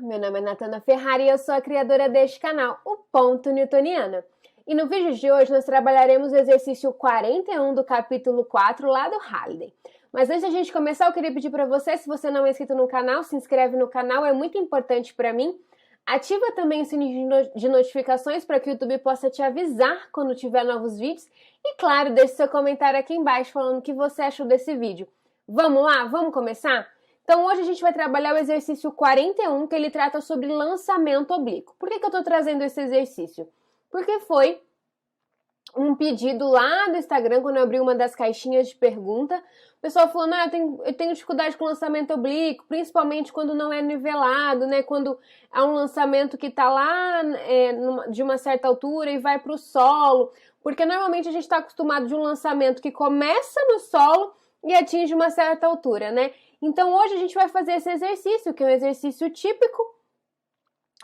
Meu nome é Natana Ferrari e eu sou a criadora deste canal, o Ponto Newtoniano. E no vídeo de hoje nós trabalharemos o exercício 41 do capítulo 4 lá do Halliday. Mas antes da gente começar, eu queria pedir para você, se você não é inscrito no canal, se inscreve no canal, é muito importante para mim. Ativa também o sininho de notificações para que o YouTube possa te avisar quando tiver novos vídeos. E claro, deixe seu comentário aqui embaixo falando o que você achou desse vídeo. Vamos lá? Vamos começar? Então hoje a gente vai trabalhar o exercício 41, que ele trata sobre lançamento oblíquo. Por que eu estou trazendo esse exercício? Porque foi um pedido lá do Instagram, quando eu abri uma das caixinhas de pergunta. O pessoal falou, não, eu tenho dificuldade com lançamento oblíquo, principalmente quando não é nivelado, né? Quando é um lançamento que está lá de uma certa altura e vai para o solo. Porque normalmente a gente está acostumado de um lançamento que começa no solo e atinge uma certa altura, né? Então hoje a gente vai fazer esse exercício, que é um exercício típico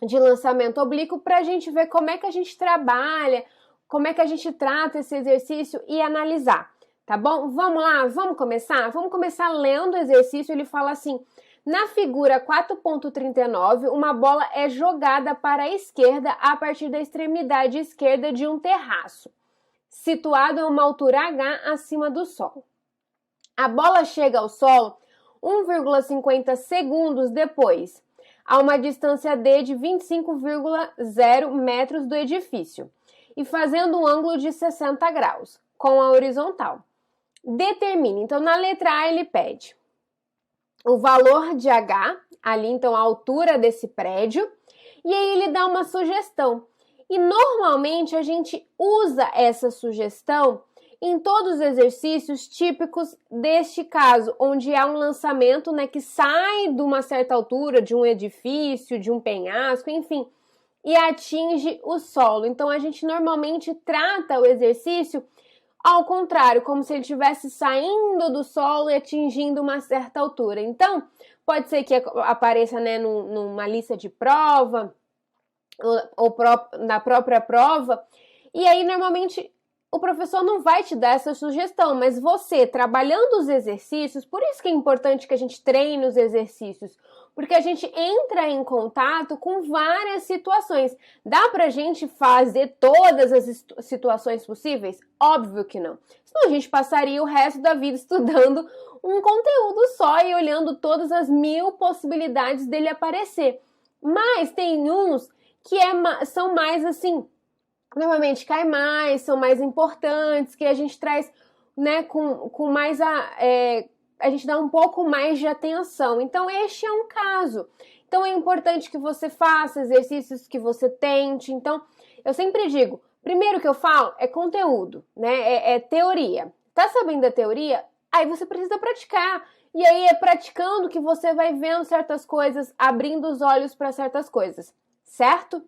de lançamento oblíquo, para a gente ver como é que a gente trabalha, como é que a gente trata esse exercício e analisar, tá bom? Vamos lá, vamos começar? Vamos começar lendo o exercício. Ele fala assim: na figura 4.39, uma bola é jogada para a esquerda a partir da extremidade esquerda de um terraço, situado a uma altura h acima do solo. A bola chega ao solo 1,50 segundos depois, a uma distância d de 25,0 metros do edifício, e fazendo um ângulo de 60 graus, com a horizontal. Determine. Então, na letra A ele pede o valor de H, ali então a altura desse prédio, e aí ele dá uma sugestão. E normalmente a gente usa essa sugestão em todos os exercícios típicos deste caso, onde há um lançamento, né, que sai de uma certa altura, de um edifício, de um penhasco, enfim, e atinge o solo. Então, a gente normalmente trata o exercício ao contrário, como se ele estivesse saindo do solo e atingindo uma certa altura. Então, pode ser que apareça, né, numa lista de prova, ou na própria prova, e aí, normalmente, o professor não vai te dar essa sugestão, mas você, trabalhando os exercícios, por isso que é importante que a gente treine os exercícios, porque a gente entra em contato com várias situações. Dá pra gente fazer todas as situações possíveis? Óbvio que não. Senão a gente passaria o resto da vida estudando um conteúdo só e olhando todas as 1000 possibilidades dele aparecer. Mas tem uns que são mais assim, normalmente cai mais, são mais importantes, que a gente traz, né, com mais a gente dá um pouco mais de atenção. Então, este é um caso. Então, é importante que você faça exercícios, que você tente. Então, eu sempre digo, primeiro que eu falo é conteúdo, né? É teoria. Tá sabendo a teoria? Aí você precisa praticar. E aí é praticando que você vai vendo certas coisas, abrindo os olhos para certas coisas, certo?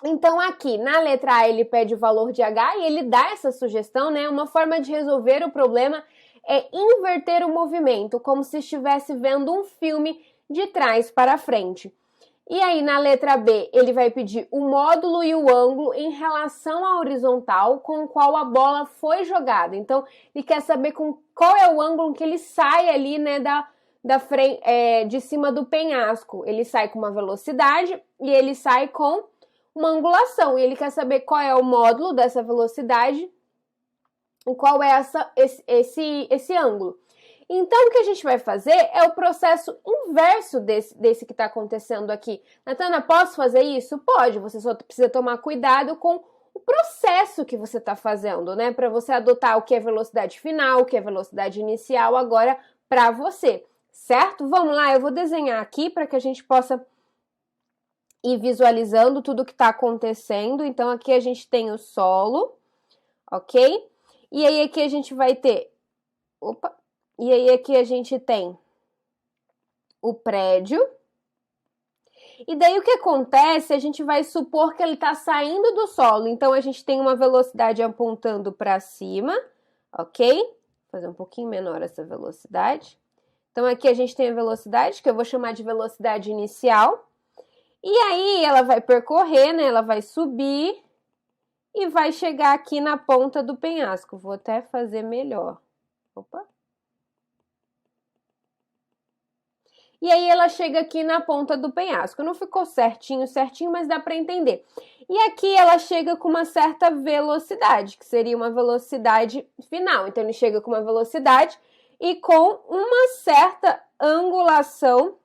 Então, aqui, na letra A, ele pede o valor de H e ele dá essa sugestão, né? Uma forma de resolver o problema é inverter o movimento, como se estivesse vendo um filme de trás para frente. E aí, na letra B, ele vai pedir o módulo e o ângulo em relação à horizontal com o qual a bola foi jogada. Então, ele quer saber qual é o ângulo que ele sai ali, né, de cima do penhasco. Ele sai com uma velocidade e ele sai com uma angulação. E ele quer saber qual é o módulo dessa velocidade e qual é esse ângulo. Então, o que a gente vai fazer é o processo inverso desse que está acontecendo aqui. Natana, posso fazer isso? Pode, você só precisa tomar cuidado com o processo que você está fazendo, né? Para você adotar o que é velocidade final, o que é velocidade inicial agora para você, certo? Vamos lá, eu vou desenhar aqui para que a gente possa ir visualizando tudo o que está acontecendo. Então, aqui a gente tem o solo, ok? E aí aqui a gente vai ter... E aí aqui a gente tem o prédio. E daí o que acontece, a gente vai supor que ele está saindo do solo. Então, a gente tem uma velocidade apontando para cima, ok? Vou fazer um pouquinho menor essa velocidade. Então, aqui a gente tem a velocidade, que eu vou chamar de velocidade inicial. E aí, ela vai percorrer, né? Ela vai subir e vai chegar aqui na ponta do penhasco. Vou até fazer melhor. Opa! e aí ela chega aqui na ponta do penhasco. Não ficou certinho, mas dá para entender. E aqui ela chega com uma certa velocidade, que seria uma velocidade final. Então ele chega com uma velocidade e com uma certa angulação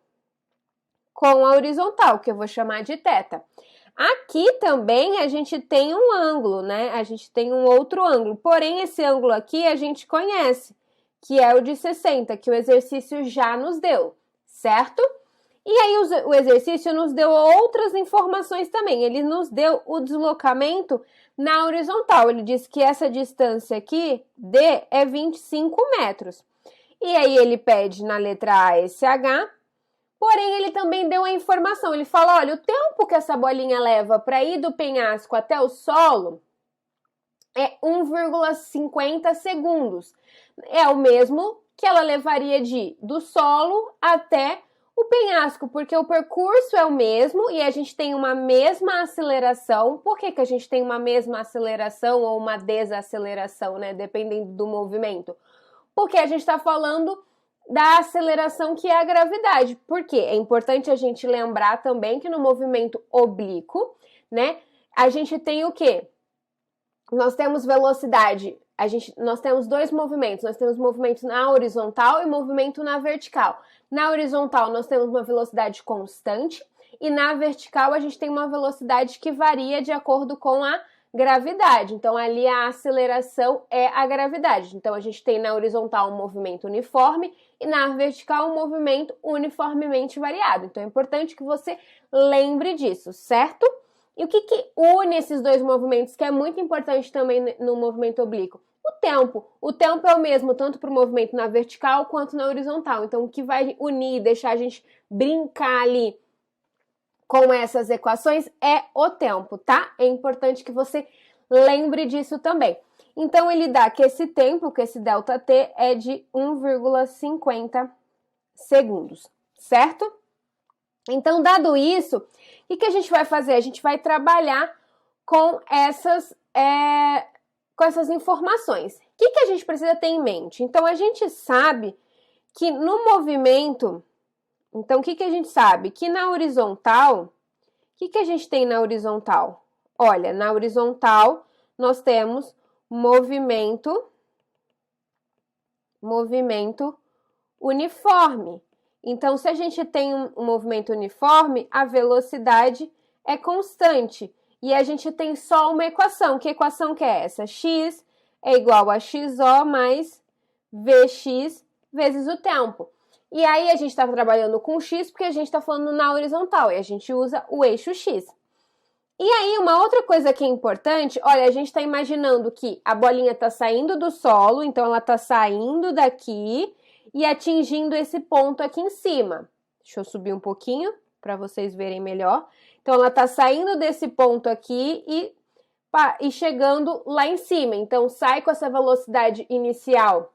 com a horizontal, que eu vou chamar de θ. Aqui também a gente tem um ângulo, né? A gente tem um outro ângulo. Porém, esse ângulo aqui a gente conhece, que é o de 60, que o exercício já nos deu, certo? E aí o exercício nos deu outras informações também. Ele nos deu o deslocamento na horizontal. Ele disse que essa distância aqui, D, é 25 metros. E aí ele pede na letra A esse H, porém ele também deu a informação. Ele fala, olha, o tempo que essa bolinha leva para ir do penhasco até o solo é 1,50 segundos. É o mesmo que ela levaria do solo até o penhasco, porque o percurso é o mesmo e a gente tem uma mesma aceleração. Por que a gente tem uma mesma aceleração ou uma desaceleração, né? Dependendo do movimento. Porque a gente está falando da aceleração que é a gravidade. Por quê? É importante a gente lembrar também que no movimento oblíquo, né? A gente tem o quê? Nós temos velocidade. Nós temos dois movimentos. Nós temos movimento na horizontal e movimento na vertical. Na horizontal, nós temos uma velocidade constante e na vertical a gente tem uma velocidade que varia de acordo com a gravidade. Então, ali a aceleração é a gravidade. Então, a gente tem na horizontal um movimento uniforme e na vertical um movimento uniformemente variado. Então, é importante que você lembre disso, certo? E o que une esses dois movimentos, que é muito importante também no movimento oblíquo? O tempo. O tempo é o mesmo tanto para o movimento na vertical quanto na horizontal. Então, o que vai unir, deixar a gente brincar ali com essas equações é o tempo, tá? É importante que você lembre disso também. Então, ele dá que esse tempo, que esse ΔT, é de 1,50 segundos, certo? Então, dado isso, o que a gente vai fazer? A gente vai trabalhar com essas informações. O que a gente precisa ter em mente? Então, a gente sabe que no movimento... Então, o que a gente sabe? Que na horizontal, o que a gente tem na horizontal? Olha, na horizontal, nós temos movimento uniforme. Então, se a gente tem um movimento uniforme, a velocidade é constante. E a gente tem só uma equação. Que equação que é essa? X é igual a XO mais VX vezes o tempo. E aí a gente está trabalhando com X porque a gente está falando na horizontal e a gente usa o eixo X. E aí uma outra coisa que é importante, olha, a gente está imaginando que a bolinha está saindo do solo, então ela está saindo daqui e atingindo esse ponto aqui em cima. Deixa eu subir um pouquinho para vocês verem melhor. Então ela está saindo desse ponto aqui e chegando lá em cima. Então sai com essa velocidade inicial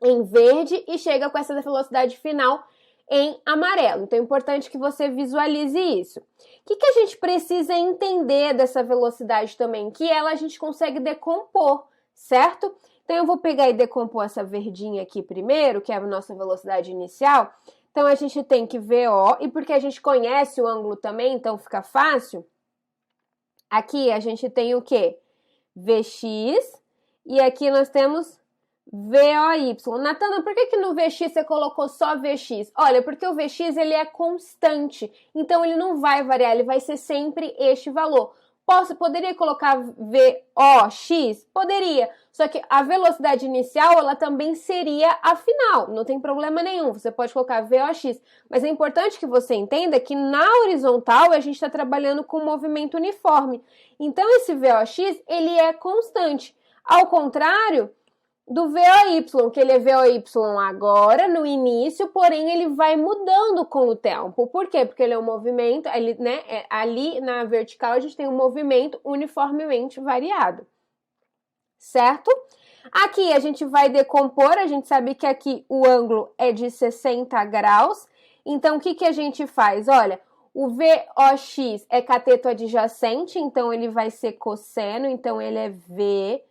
em verde e chega com essa velocidade final em amarelo. Então é importante que você visualize isso. O que a gente precisa entender dessa velocidade também? Que ela a gente consegue decompor, certo? Então eu vou pegar e decompor essa verdinha aqui primeiro, que é a nossa velocidade inicial. Então a gente tem que VO, e porque a gente conhece o ângulo também, então fica fácil. Aqui a gente tem o quê? VX, e aqui nós temos VOY. Natana, por que no VX você colocou só VX? Olha, porque o VX ele é constante, então ele não vai variar, ele vai ser sempre este valor. Poderia colocar VOX? Poderia, só que a velocidade inicial ela também seria a final, não tem problema nenhum, você pode colocar VOX, mas é importante que você entenda que na horizontal a gente está trabalhando com movimento uniforme, então esse VOX ele é constante, ao contrário do VOY, que ele é VOY agora, no início, porém ele vai mudando com o tempo. Por quê? Porque ele é um movimento, ali na vertical a gente tem um movimento uniformemente variado, certo? Aqui a gente vai decompor, a gente sabe que aqui o ângulo é de 60 graus, então o que a gente faz? Olha, o VOX é cateto adjacente, então ele vai ser cosseno, então ele é VO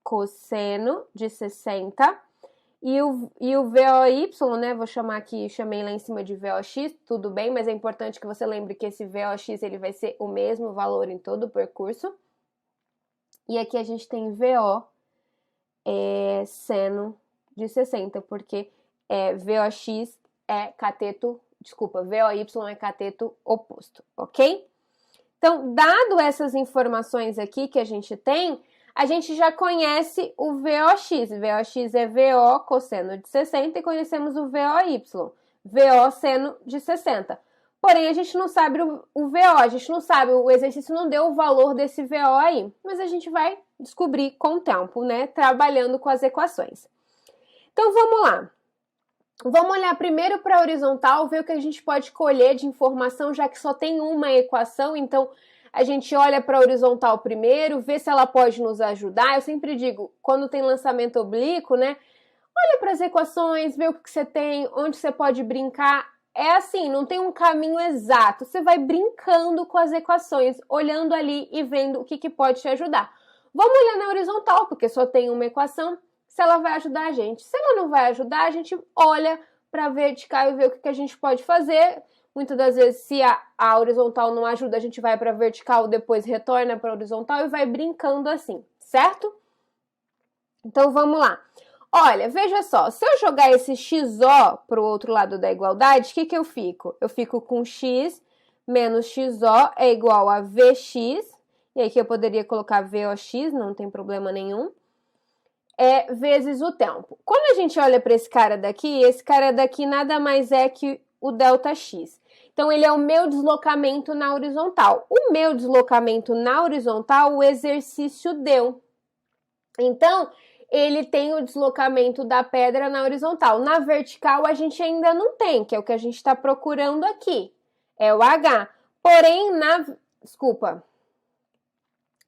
cosseno de 60, E o VOY, né, vou chamar aqui, chamei lá em cima de VOX, tudo bem, mas é importante que você lembre que esse VOX ele vai ser o mesmo valor em todo o percurso. E aqui a gente tem VO seno de 60, porque VOX é cateto, VOY é cateto oposto, ok? Então, dado essas informações aqui que a gente tem, a gente já conhece o VOX. VOX é VO cosseno de 60 e conhecemos o VOY, VO seno de 60. Porém, a gente não sabe o VO, a gente não sabe, o exercício não deu o valor desse VO aí, mas a gente vai descobrir com o tempo, né, trabalhando com as equações. Então, vamos lá. Vamos olhar primeiro para a horizontal, ver o que a gente pode colher de informação, já que só tem uma equação, então a gente olha para a horizontal primeiro, vê se ela pode nos ajudar. Eu sempre digo, quando tem lançamento oblíquo, né, olha para as equações, vê o que você tem, onde você pode brincar. É assim, não tem um caminho exato, você vai brincando com as equações, olhando ali e vendo o que pode te ajudar. Vamos olhar na horizontal, porque só tem uma equação, se ela vai ajudar a gente. Se ela não vai ajudar, a gente olha para a vertical e vê o que a gente pode fazer. Muitas das vezes, se a horizontal não ajuda, a gente vai para a vertical, depois retorna para a horizontal e vai brincando assim, certo? Então, vamos lá. Olha, veja só, se eu jogar esse XO para o outro lado da igualdade, o que eu fico? Eu fico com X menos XO é igual a VX, e aqui eu poderia colocar VOX, não tem problema nenhum, vezes o tempo. Quando a gente olha para esse cara daqui nada mais é que o ΔX. Então, ele é o meu deslocamento na horizontal. O meu deslocamento na horizontal, o exercício deu. Então, ele tem o deslocamento da pedra na horizontal. Na vertical, a gente ainda não tem, que é o que a gente está procurando aqui. É o H. Porém,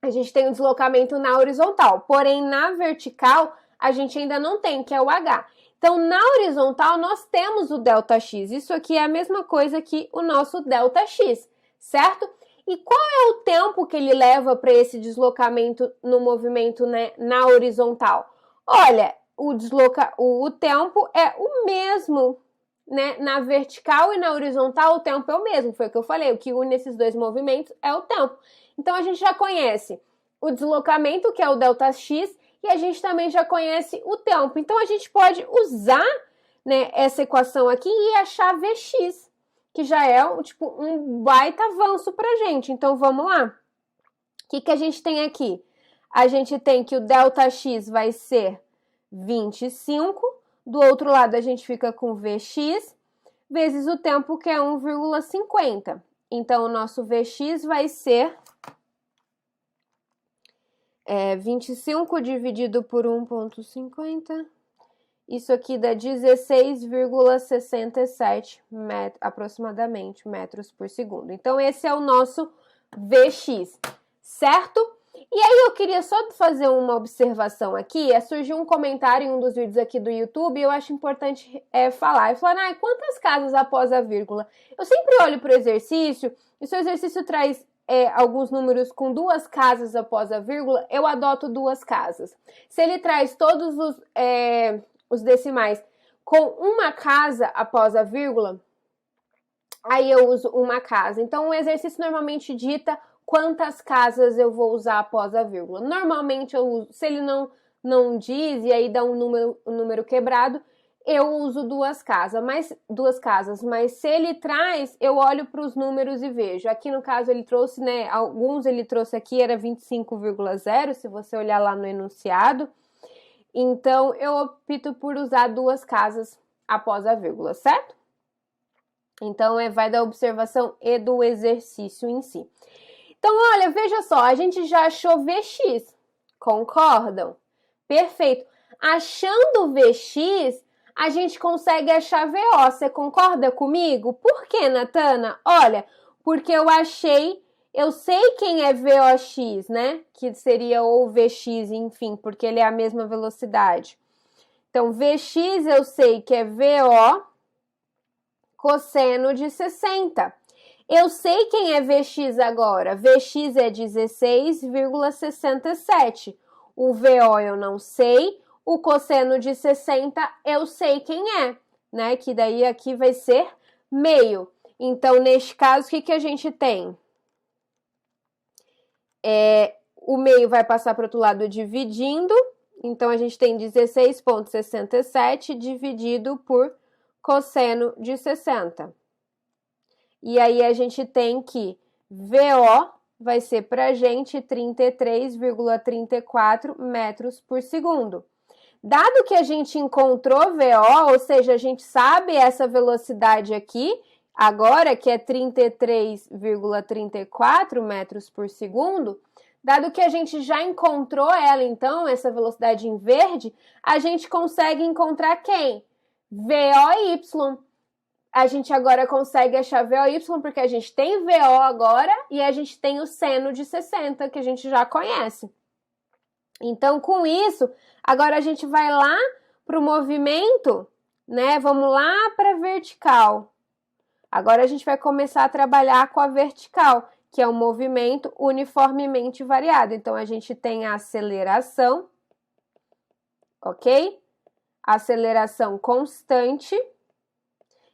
a gente tem o deslocamento na horizontal. Porém, na vertical, a gente ainda não tem, que é o H. Então, na horizontal, nós temos o ΔX. Isso aqui é a mesma coisa que o nosso ΔX, certo? E qual é o tempo que ele leva para esse deslocamento no movimento, né, na horizontal? Olha, o tempo é o mesmo, né? Na vertical e na horizontal o tempo é o mesmo. Foi o que eu falei, o que une esses dois movimentos é o tempo. Então, a gente já conhece o deslocamento, que é o ΔX, e a gente também já conhece o tempo. Então, a gente pode usar, né, essa equação aqui e achar Vx, que já é um baita avanço para a gente. Então, vamos lá. O que a gente tem aqui? A gente tem que o ΔX vai ser 25. Do outro lado, a gente fica com Vx vezes o tempo, que é 1,50. Então, o nosso Vx vai ser 25 dividido por 1,50. Isso aqui dá 16,67 aproximadamente metros por segundo. Então, esse é o nosso Vx, certo? E aí, eu queria só fazer uma observação aqui. Surgiu um comentário em um dos vídeos aqui do YouTube e eu acho importante falar. Eu falo, quantas casas após a vírgula? Eu sempre olho para o exercício e se o exercício traz alguns números com 2 casas após a vírgula, eu adoto 2 casas. Se ele traz todos os decimais com 1 casa após a vírgula, aí eu uso 1 casa. Então, o exercício normalmente dita quantas casas eu vou usar após a vírgula. Normalmente, eu uso, se ele não diz e aí dá um número quebrado, eu uso 2 casas, mas se ele traz, eu olho para os números e vejo. Aqui no caso ele trouxe, né, alguns ele trouxe aqui, era 25,0, se você olhar lá no enunciado. Então, eu opto por usar 2 casas após a vírgula, certo? Então, vai da observação e do exercício em si. Então, olha, veja só, a gente já achou Vx, concordam? Perfeito. Achando Vx, a gente consegue achar VO. Você concorda comigo? Por que, Natana? Olha, porque eu sei quem é VOX, né? Que seria ou VX, enfim, porque ele é a mesma velocidade. Então, VX eu sei que é VO cosseno de 60. Eu sei quem é VX agora. VX é 16,67. O VO eu não sei. O cosseno de 60 eu sei quem é, né? Que daí aqui vai ser meio. Então, neste caso, o que a gente tem? O meio vai passar para o outro lado dividindo. Então, a gente tem 16,67 dividido por cosseno de 60. E aí, a gente tem que VO vai ser para a gente 33,34 metros por segundo. Dado que a gente encontrou VO, ou seja, a gente sabe essa velocidade aqui, agora que é 33,34 metros por segundo, dado que a gente já encontrou ela, então, essa velocidade em verde, a gente consegue encontrar quem? VOY. A gente agora consegue achar VOY porque a gente tem VO agora e a gente tem o seno de 60, que a gente já conhece. Então, com isso, agora a gente vai lá para o movimento, né? Vamos lá para a vertical. Agora a gente vai começar a trabalhar com a vertical, que é um movimento uniformemente variado. Então, a gente tem a aceleração, ok? Aceleração constante.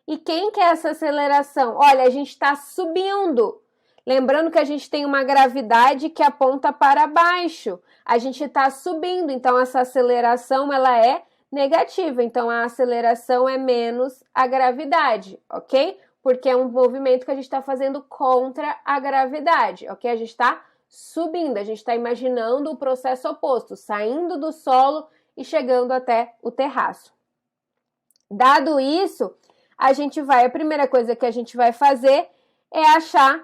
E quem que é essa aceleração? Olha, a gente está subindo. Lembrando que a gente tem uma gravidade que aponta para baixo. A gente está subindo, então essa aceleração ela é negativa. Então a aceleração é menos a gravidade, ok? Porque é um movimento que a gente está fazendo contra a gravidade, ok? A gente está subindo, a gente está imaginando o processo oposto, saindo do solo e chegando até o terraço. Dado isso, a primeira coisa que a gente vai fazer é achar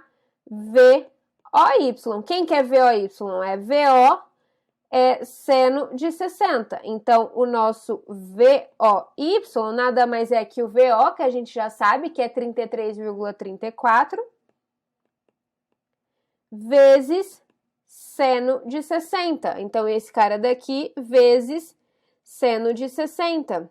VOY. Quem que é VOY? É VO seno de 60. Então, o nosso VOY nada mais é que o VO, que a gente já sabe, que é 33,34, vezes seno de 60. Então, esse cara daqui, vezes seno de 60.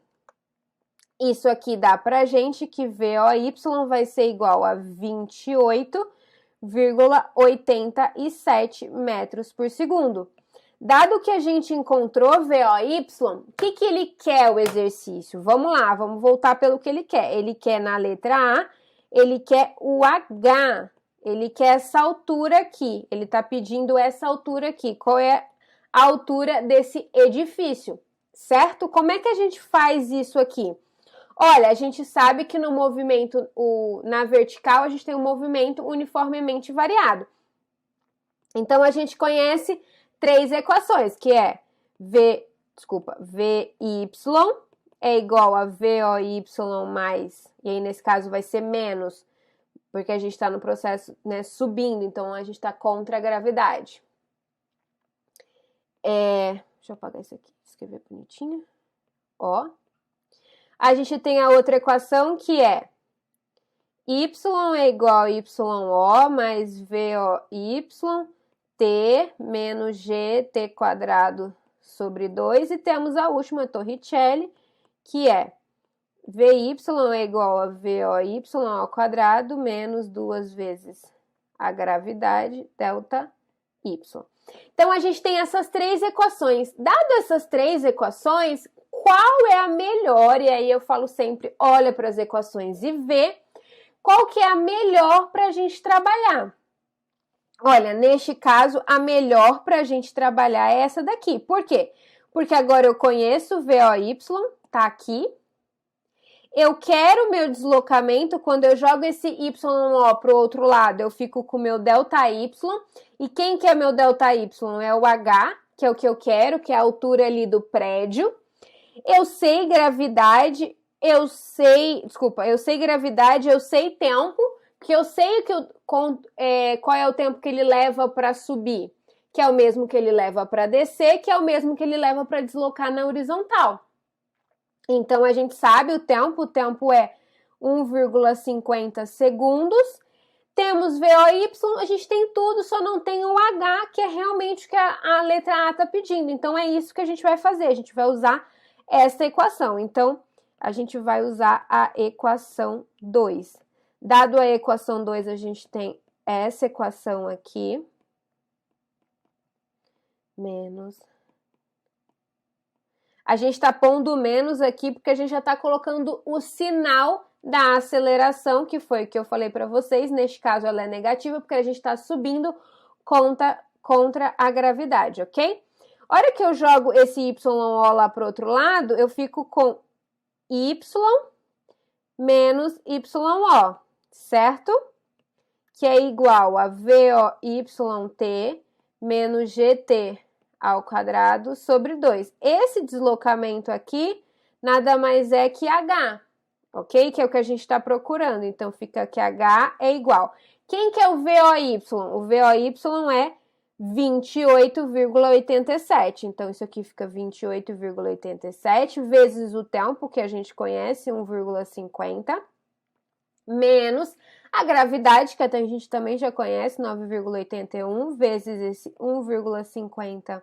Isso aqui dá pra gente que VOY vai ser igual a 28,87 metros por segundo. Dado que a gente encontrou VOY, o que ele quer o exercício? Vamos lá, vamos voltar pelo que ele quer. Ele quer na letra A, ele quer o H, ele quer essa altura aqui. Ele está pedindo essa altura aqui. Qual é a altura desse edifício, certo? Como é que a gente faz isso aqui? Olha, a gente sabe que no movimento, na vertical, a gente tem um movimento uniformemente variado. Então, a gente conhece 3 equações, que é VY é igual a VOY mais, e aí nesse caso vai ser menos, porque a gente está no processo, né, subindo, então a gente está contra a gravidade. Deixa eu apagar isso aqui, escrever bonitinho. Ó. A gente tem a outra equação que é y é igual a YO mais VOY t menos gt quadrado sobre 2. E temos a última Torricelli, que é VY é igual a VOY ao quadrado menos 2 vezes a gravidade, delta y. Então, a gente tem essas 3 equações. Dado essas 3 equações, qual é a melhor? E aí eu falo sempre, olha para as equações e vê qual que é a melhor para a gente trabalhar. Olha, neste caso, a melhor para a gente trabalhar é essa daqui. Por quê? Porque agora eu conheço VOY, tá aqui. Eu quero meu deslocamento, quando eu jogo esse YO para o outro lado, eu fico com o meu ΔY. E quem que é meu ΔY? É o H, que é o que eu quero, que é a altura ali do prédio. Eu sei gravidade, eu sei tempo, que eu sei qual é o tempo que ele leva para subir, que é o mesmo que ele leva para descer, que é o mesmo que ele leva para deslocar na horizontal. Então, a gente sabe o tempo é 1,50 segundos. Temos VOY, a gente tem tudo, só não tem o H, que é realmente o que a letra A está pedindo. Então, é isso que a gente vai fazer, a gente vai usar essa equação. Então, a gente vai usar a equação 2. Dado a equação 2, a gente tem essa equação aqui, menos. A gente está pondo menos aqui porque a gente já está colocando o sinal da aceleração, que foi o que eu falei para vocês. Neste caso, ela é negativa porque a gente está subindo contra a gravidade, ok? A hora que eu jogo esse YO lá para o outro lado, eu fico com Y menos YO, certo? Que é igual a VOYT menos GT ao quadrado sobre 2. Esse deslocamento aqui nada mais é que H, ok? Que é o que a gente está procurando. Então, fica que H é igual. Quem que é o VOY? O VOY é 28,87. Então, isso aqui fica 28,87 vezes o tempo, que a gente conhece, 1,50, menos a gravidade, que a gente também já conhece, 9,81, vezes esse 1,50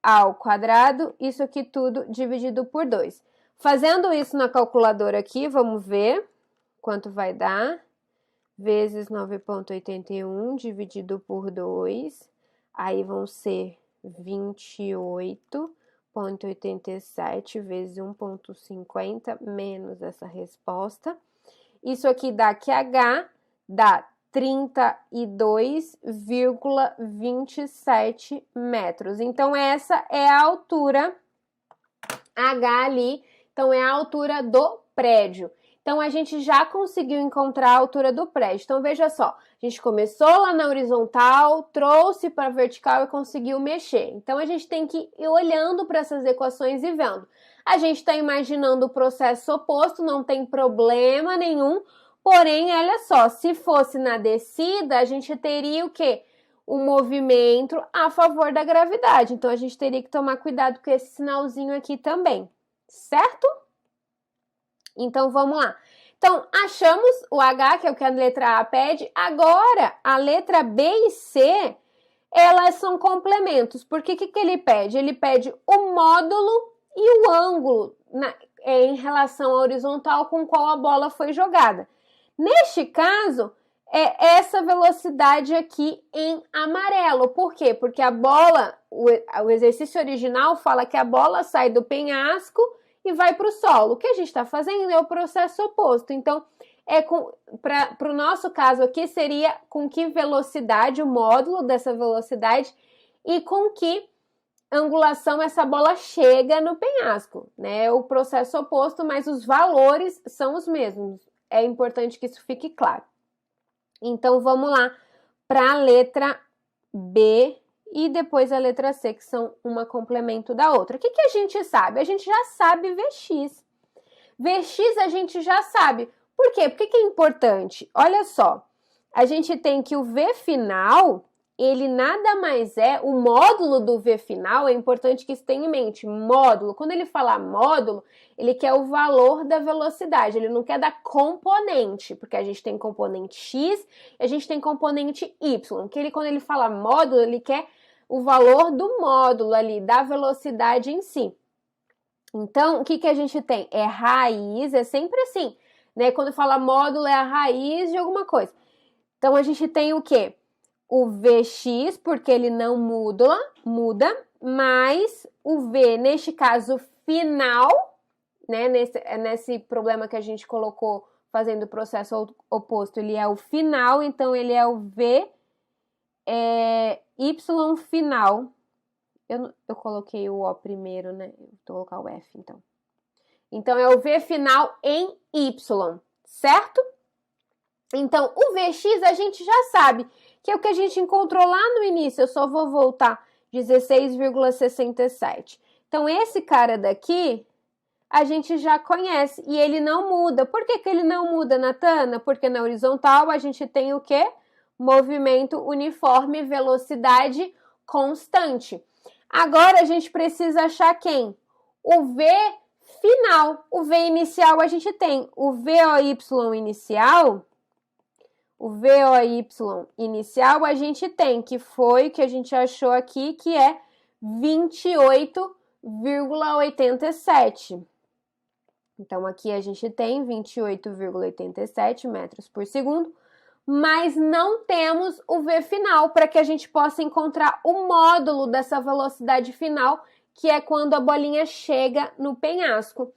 ao quadrado, isso aqui tudo dividido por 2. Fazendo isso na calculadora aqui, vamos ver quanto vai dar. Vezes 9,81 dividido por 2, aí vão ser 28,87 vezes 1,50 menos essa resposta. Isso aqui dá que H dá 32,27 metros. Então, essa é a altura H ali, então é a altura do prédio. Então, a gente já conseguiu encontrar a altura do prédio. Então, veja só, a gente começou lá na horizontal, trouxe para a vertical e conseguiu mexer. Então, a gente tem que ir olhando para essas equações e vendo. A gente está imaginando o processo oposto, não tem problema nenhum. Porém, olha só, se fosse na descida, a gente teria o quê? O movimento a favor da gravidade. Então, a gente teria que tomar cuidado com esse sinalzinho aqui também, certo? Então, vamos lá. Então, achamos o H, que é o que a letra A pede. Agora, a letra B e C, elas são complementos. Porque o que ele pede? Ele pede o módulo e o ângulo em relação à horizontal com qual a bola foi jogada. Neste caso, é essa velocidade aqui em amarelo. Por quê? Porque a bola, o exercício original fala que a bola sai do penhasco e vai para o solo. O que a gente está fazendo é o processo oposto. Então, para o nosso caso aqui, seria com que velocidade, o módulo dessa velocidade, e com que angulação essa bola chega no penhasco, né? É o processo oposto, mas os valores são os mesmos. É importante que isso fique claro. Então, vamos lá para a letra B e depois a letra C, que são uma complemento da outra. O que a gente sabe? A gente já sabe Vx. Vx a gente já sabe. Por quê? Por que é importante? Olha só, a gente tem que o V final, ele nada mais é, o módulo do V final, é importante que isso tenha em mente, módulo. Quando ele falar módulo, ele quer o valor da velocidade, ele não quer da componente, porque a gente tem componente X e a gente tem componente Y. Quando ele fala módulo, ele quer o valor do módulo ali, da velocidade em si. Então, o que a gente tem? É raiz, é sempre assim, né? Quando fala módulo, é a raiz de alguma coisa. Então, a gente tem o quê? O Vx, porque ele não muda, mais o V, neste caso, final, né? Nesse problema que a gente colocou fazendo o processo oposto, ele é o final, então ele é o V Y final. Eu coloquei o O primeiro, né? Vou colocar o F, então. Então, é o V final em Y, certo? Então, o Vx a gente já sabe, que é o que a gente encontrou lá no início. Eu só vou voltar 16,67. Então, esse cara daqui, a gente já conhece e ele não muda. Por que ele não muda, Natana? Porque na horizontal a gente tem o quê? Movimento uniforme, velocidade constante. Agora, a gente precisa achar quem? O V final. O V inicial a gente tem. O VOY inicial... O VOY inicial a gente tem, que foi o que a gente achou aqui, que é 28,87. Então, aqui a gente tem 28,87 metros por segundo, mas não temos o V final para que a gente possa encontrar o módulo dessa velocidade final, que é quando a bolinha chega no penhasco.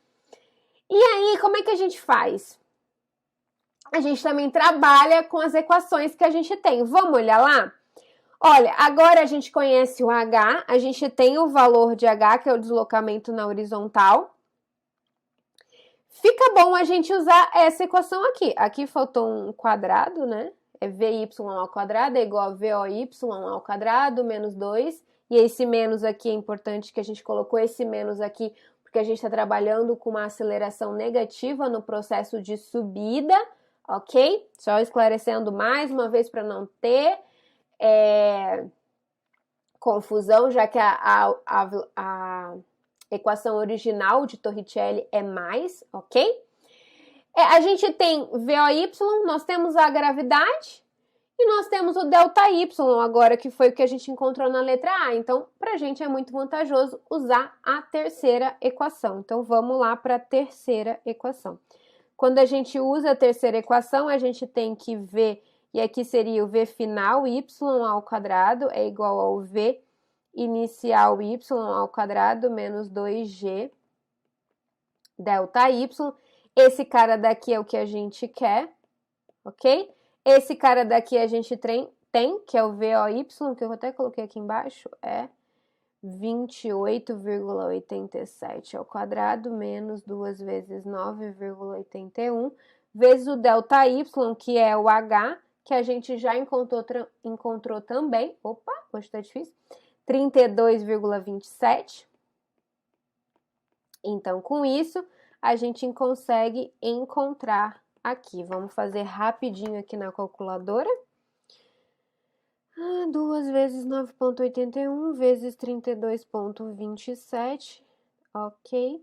E aí, como é que a gente faz? A gente também trabalha com as equações que a gente tem. Vamos olhar lá? Olha, agora a gente conhece o H, a gente tem o valor de H, que é o deslocamento na horizontal. Fica bom a gente usar essa equação aqui. Aqui faltou um quadrado, né? É VY ao quadrado é igual a VOY ao quadrado menos 2. E esse menos aqui é importante que a gente colocou esse menos aqui, porque a gente está trabalhando com uma aceleração negativa no processo de subida, ok? Só esclarecendo mais uma vez para não ter confusão, já que a equação original de Torricelli é mais, ok? A gente tem VOY, nós temos a gravidade e nós temos o ΔY agora, que foi o que a gente encontrou na letra A. Então, pra gente é muito vantajoso usar a terceira equação. Então, vamos lá para a terceira equação. Quando a gente usa a terceira equação, a gente tem que ver, e aqui seria o V final y ao quadrado é igual ao V inicial y ao quadrado menos 2g ΔY. Esse cara daqui é o que a gente quer, ok? Esse cara daqui a gente tem, que é o VOY, que eu até coloquei aqui embaixo, é 28,87 ao quadrado menos 2 vezes 9,81 vezes o ΔY, que é o H, que a gente já encontrou também. Opa, hoje tá difícil. 32,27. Então, com isso, a gente consegue encontrar aqui. Vamos fazer rapidinho aqui na calculadora. 2 vezes 9,81 vezes 32,27, ok?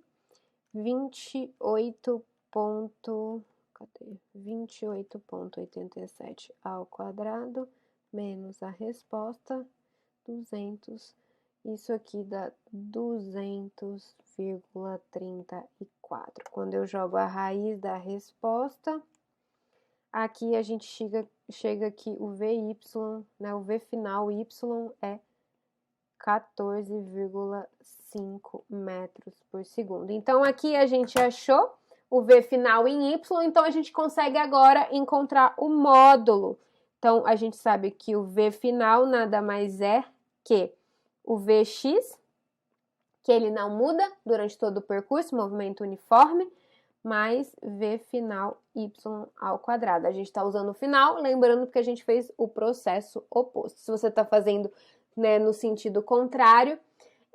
28,87 ao quadrado menos a resposta, 200. Isso aqui dá 200,34. Quando eu jogo a raiz da resposta, aqui a gente chega aqui o VY, né? O V final Y é 14,5 metros por segundo. Então, aqui a gente achou o V final em Y, então a gente consegue agora encontrar o módulo. Então, a gente sabe que o V final nada mais é que o Vx, que ele não muda durante todo o percurso, movimento uniforme, mais V final y ao quadrado. A gente está usando o final, lembrando que a gente fez o processo oposto. Se você está fazendo, né, no sentido contrário,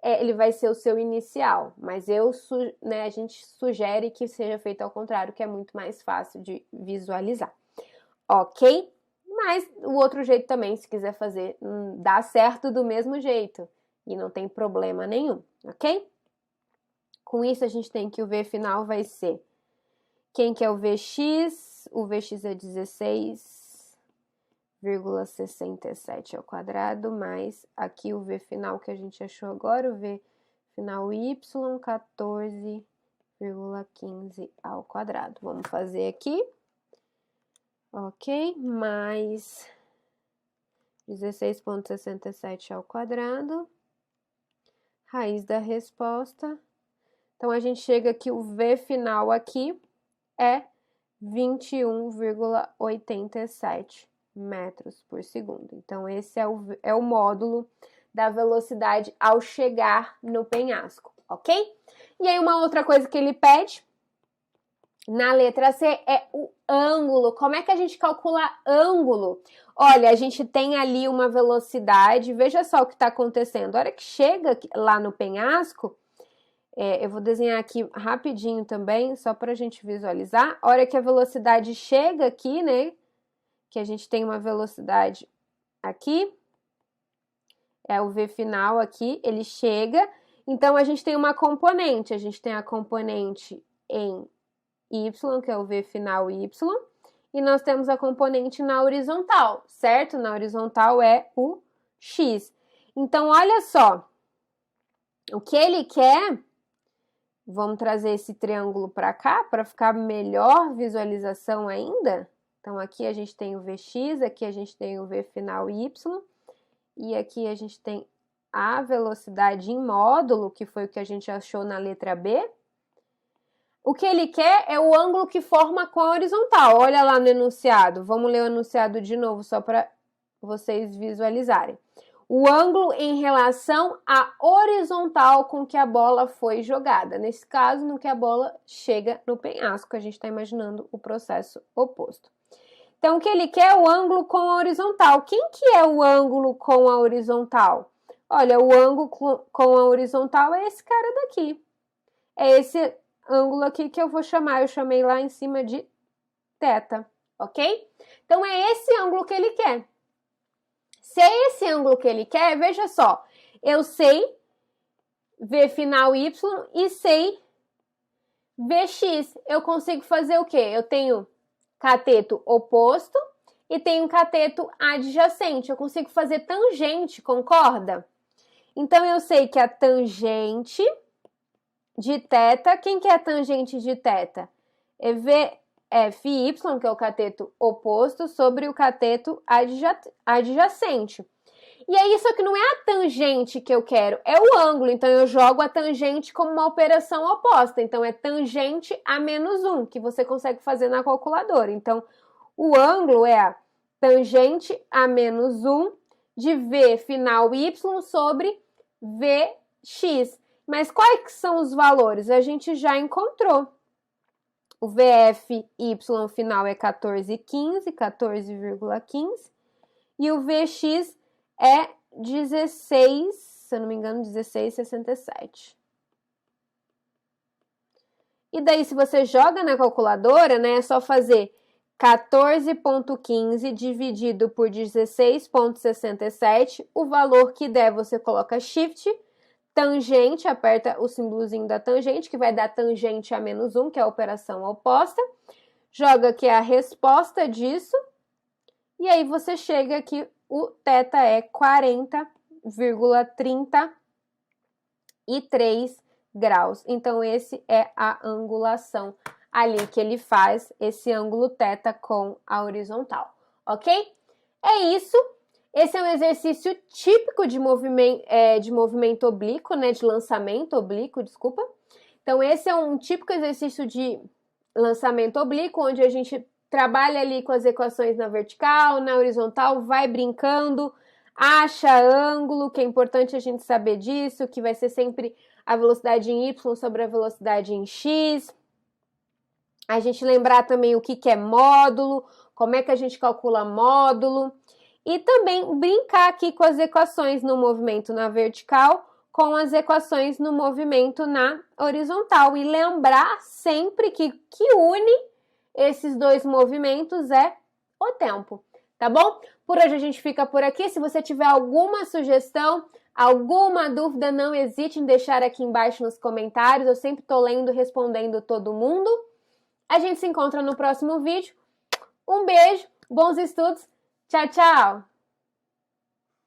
ele vai ser o seu inicial, mas a gente sugere que seja feito ao contrário, que é muito mais fácil de visualizar, ok? Mas o outro jeito também, se quiser fazer, dá certo do mesmo jeito e não tem problema nenhum, ok? Com isso, a gente tem que o V final vai ser quem que é o Vx? O Vx é 16,67 ao quadrado, mais aqui o V final que a gente achou agora, o V final y, 14,15 ao quadrado. Vamos fazer aqui, ok? Mais 16,67 ao quadrado, raiz da resposta. Então, a gente chega aqui, o V final aqui é 21,87 metros por segundo. Então, esse é o módulo da velocidade ao chegar no penhasco, ok? E aí, uma outra coisa que ele pede na letra C é o ângulo. Como é que a gente calcula ângulo? Olha, a gente tem ali uma velocidade, veja só o que está acontecendo. A hora que chega lá no penhasco, eu vou desenhar aqui rapidinho também, só para a gente visualizar. A hora que a velocidade chega aqui, né? Que a gente tem uma velocidade aqui, é o V final aqui, ele chega. Então, a gente tem uma componente. A gente tem a componente em Y, que é o V final Y, e nós temos a componente na horizontal, certo? Na horizontal é o X. Então, olha só, o que ele quer, vamos trazer esse triângulo para cá, para ficar melhor visualização ainda. Então, aqui a gente tem o Vx, aqui a gente tem o V final Y, e aqui a gente tem a velocidade em módulo, que foi o que a gente achou na letra B, o que ele quer é o ângulo que forma com a horizontal. Olha lá no enunciado. Vamos ler o enunciado de novo, só para vocês visualizarem. O ângulo em relação à horizontal com que a bola foi jogada. Nesse caso, no que a bola chega no penhasco. A gente está imaginando o processo oposto. Então, o que ele quer é o ângulo com a horizontal. Quem que é o ângulo com a horizontal? Olha, o ângulo com a horizontal é esse cara daqui. É esse ângulo aqui que eu vou chamar. Eu chamei lá em cima de θ, ok? Então, é esse ângulo que ele quer. Se é esse ângulo que ele quer, veja só, eu sei V final Y e sei Vx. Eu consigo fazer o quê? Eu tenho cateto oposto e tenho cateto adjacente. Eu consigo fazer tangente, concorda? Então, eu sei que a tangente de θ, quem que é a tangente de θ? É VFY, que é o cateto oposto, sobre o cateto adjacente. E aí, isso aqui não é a tangente que eu quero, é o ângulo. Então, eu jogo a tangente como uma operação oposta. Então, é tangente a menos 1, que você consegue fazer na calculadora. Então, o ângulo é a tangente a menos 1 de V final Y sobre Vx. Mas quais são os valores? A gente já encontrou. O VFY final é 14,15, 14,15. E o Vx é 16, se eu não me engano, 16,67. E daí, se você joga na calculadora, né, é só fazer 14,15 dividido por 16,67. O valor que der, você coloca shift, tangente, aperta o símbolozinho da tangente, que vai dar tangente a menos 1, que é a operação oposta. Joga aqui a resposta disso. E aí, você chega aqui, o θ é 40,33 graus. Então, esse é a angulação ali que ele faz, esse ângulo θ com a horizontal, ok? É isso. Esse é um exercício típico de movimento oblíquo, né? De lançamento oblíquo, desculpa. Então, esse é um típico exercício de lançamento oblíquo, onde a gente trabalha ali com as equações na vertical, na horizontal, vai brincando, acha ângulo, que é importante a gente saber disso, que vai ser sempre a velocidade em Y sobre a velocidade em X. A gente lembrar também o que é módulo, como é que a gente calcula módulo. E também brincar aqui com as equações no movimento na vertical, com as equações no movimento na horizontal. E lembrar sempre que o que une esses dois movimentos é o tempo, tá bom? Por hoje a gente fica por aqui. Se você tiver alguma sugestão, alguma dúvida, não hesite em deixar aqui embaixo nos comentários. Eu sempre tô lendo e respondendo todo mundo. A gente se encontra no próximo vídeo. Um beijo, bons estudos, tchau, tchau!